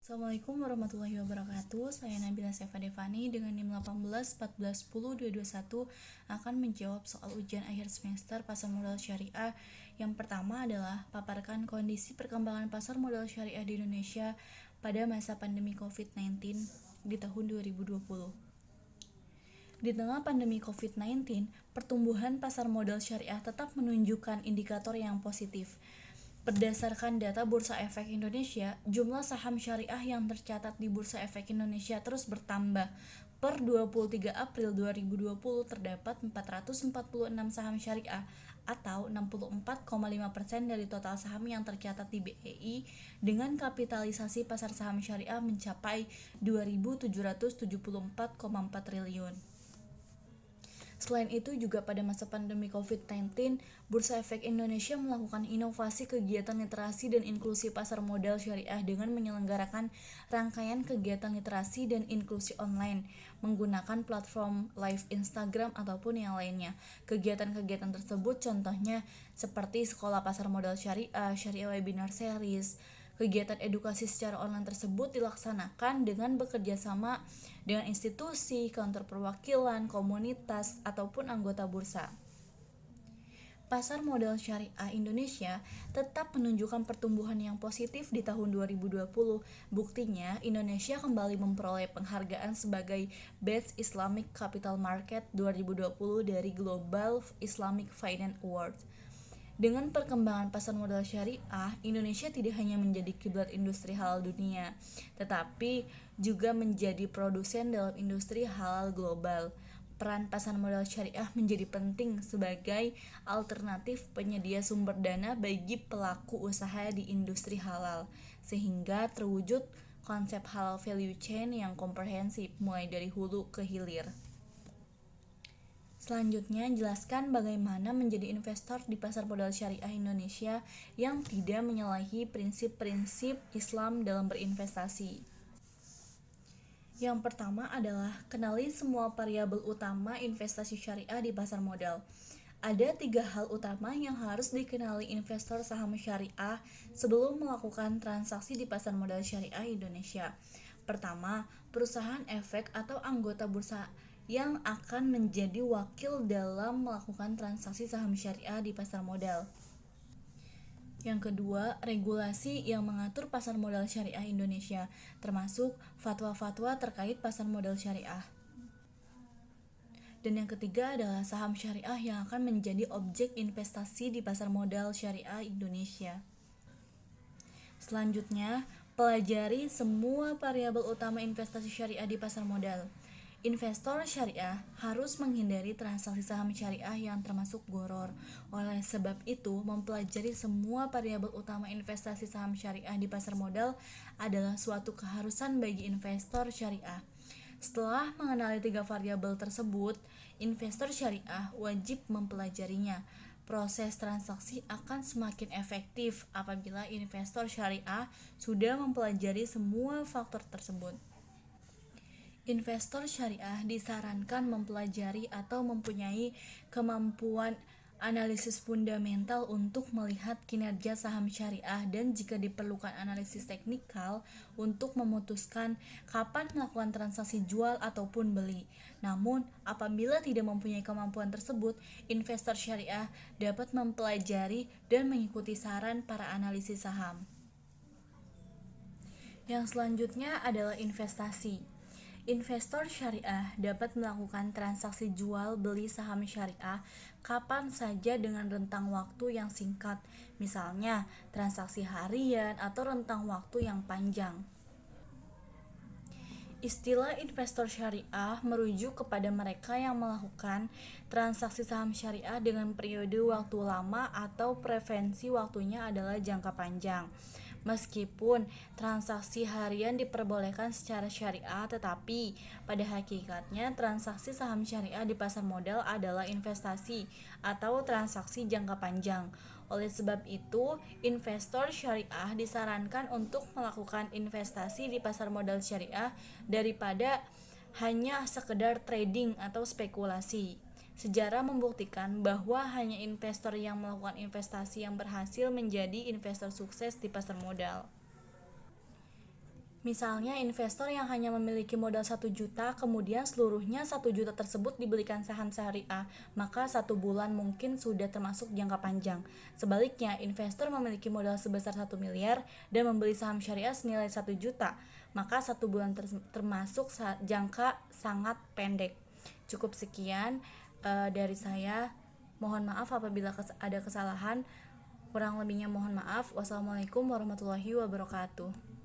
Assalamualaikum warahmatullahi wabarakatuh. Saya Nabila Saifa Devani dengan NIM 18 14 10 221 akan menjawab soal ujian akhir semester pasar modal syariah. Yang pertama adalah paparkan kondisi perkembangan pasar modal syariah di Indonesia pada masa pandemi COVID-19 di tahun 2020. Di tengah pandemi COVID-19, pertumbuhan pasar modal syariah tetap menunjukkan indikator yang positif. Berdasarkan data Bursa Efek Indonesia, jumlah saham syariah yang tercatat di Bursa Efek Indonesia terus bertambah. Per 23 April 2020 terdapat 446 saham syariah atau 64,5% dari total saham yang tercatat di BEI dengan kapitalisasi pasar saham syariah mencapai 2.774,4 triliun. Selain itu juga pada masa pandemi COVID-19, Bursa Efek Indonesia melakukan inovasi kegiatan literasi dan inklusi pasar modal syariah dengan menyelenggarakan rangkaian kegiatan literasi dan inklusi online menggunakan platform live Instagram ataupun yang lainnya. Kegiatan-kegiatan tersebut contohnya seperti sekolah pasar modal syariah, syariah webinar series. Kegiatan edukasi secara online tersebut dilaksanakan dengan bekerja sama dengan institusi, kantor perwakilan, komunitas, ataupun anggota bursa. Pasar modal syariah Indonesia tetap menunjukkan pertumbuhan yang positif di tahun 2020. Buktinya, Indonesia kembali memperoleh penghargaan sebagai Best Islamic Capital Market 2020 dari Global Islamic Finance Award. Dengan perkembangan pasar modal syariah, Indonesia tidak hanya menjadi kiblat industri halal dunia, tetapi juga menjadi produsen dalam industri halal global. Peran pasar modal syariah menjadi penting sebagai alternatif penyedia sumber dana bagi pelaku usaha di industri halal, sehingga terwujud konsep halal value chain yang komprehensif mulai dari hulu ke hilir. Selanjutnya, jelaskan bagaimana menjadi investor di pasar modal syariah Indonesia yang tidak menyalahi prinsip-prinsip Islam dalam berinvestasi. Yang pertama adalah kenali semua variabel utama investasi syariah di pasar modal. Ada 3 hal utama yang harus dikenali investor saham syariah sebelum melakukan transaksi di pasar modal syariah Indonesia. Pertama, perusahaan efek atau anggota bursa yang akan menjadi wakil dalam melakukan transaksi saham syariah di pasar modal. Yang kedua, regulasi yang mengatur pasar modal syariah Indonesia, termasuk fatwa-fatwa terkait pasar modal syariah. Dan yang ketiga adalah saham syariah yang akan menjadi objek investasi di pasar modal syariah Indonesia. Selanjutnya, pelajari semua variabel utama investasi syariah di pasar modal. Investor syariah harus menghindari transaksi saham syariah yang termasuk gharar. Oleh sebab itu, mempelajari semua variabel utama investasi saham syariah di pasar modal adalah suatu keharusan bagi investor syariah. Setelah mengenali 3 variabel tersebut, investor syariah wajib mempelajarinya. Proses transaksi akan semakin efektif apabila investor syariah sudah mempelajari semua faktor tersebut. Investor syariah disarankan mempelajari atau mempunyai kemampuan analisis fundamental untuk melihat kinerja saham syariah dan jika diperlukan analisis teknikal untuk memutuskan kapan melakukan transaksi jual ataupun beli. Namun, apabila tidak mempunyai kemampuan tersebut, investor syariah dapat mempelajari dan mengikuti saran para analisis saham. Yang selanjutnya adalah investasi. Investor syariah dapat melakukan transaksi jual beli saham syariah kapan saja dengan rentang waktu yang singkat, misalnya transaksi harian atau rentang waktu yang panjang. Istilah investor syariah merujuk kepada mereka yang melakukan transaksi saham syariah dengan periode waktu lama atau preferensi waktunya adalah jangka panjang. Meskipun transaksi harian diperbolehkan secara syariah, tetapi pada hakikatnya transaksi saham syariah di pasar modal adalah investasi atau transaksi jangka panjang. Oleh sebab itu, investor syariah disarankan untuk melakukan investasi di pasar modal syariah daripada hanya sekedar trading atau spekulasi. Sejarah membuktikan bahwa hanya investor yang melakukan investasi yang berhasil menjadi investor sukses di pasar modal. Misalnya investor yang hanya memiliki modal 1 juta, kemudian seluruhnya 1 juta tersebut dibelikan saham syariah, maka 1 bulan mungkin sudah termasuk jangka panjang. Sebaliknya, investor memiliki modal sebesar 1 miliar dan membeli saham syariah senilai 1 juta, maka 1 bulan termasuk jangka sangat pendek. Cukup sekian dari saya. Mohon maaf apabila ada kesalahan. Kurang lebihnya mohon maaf. Wassalamualaikum warahmatullahi wabarakatuh.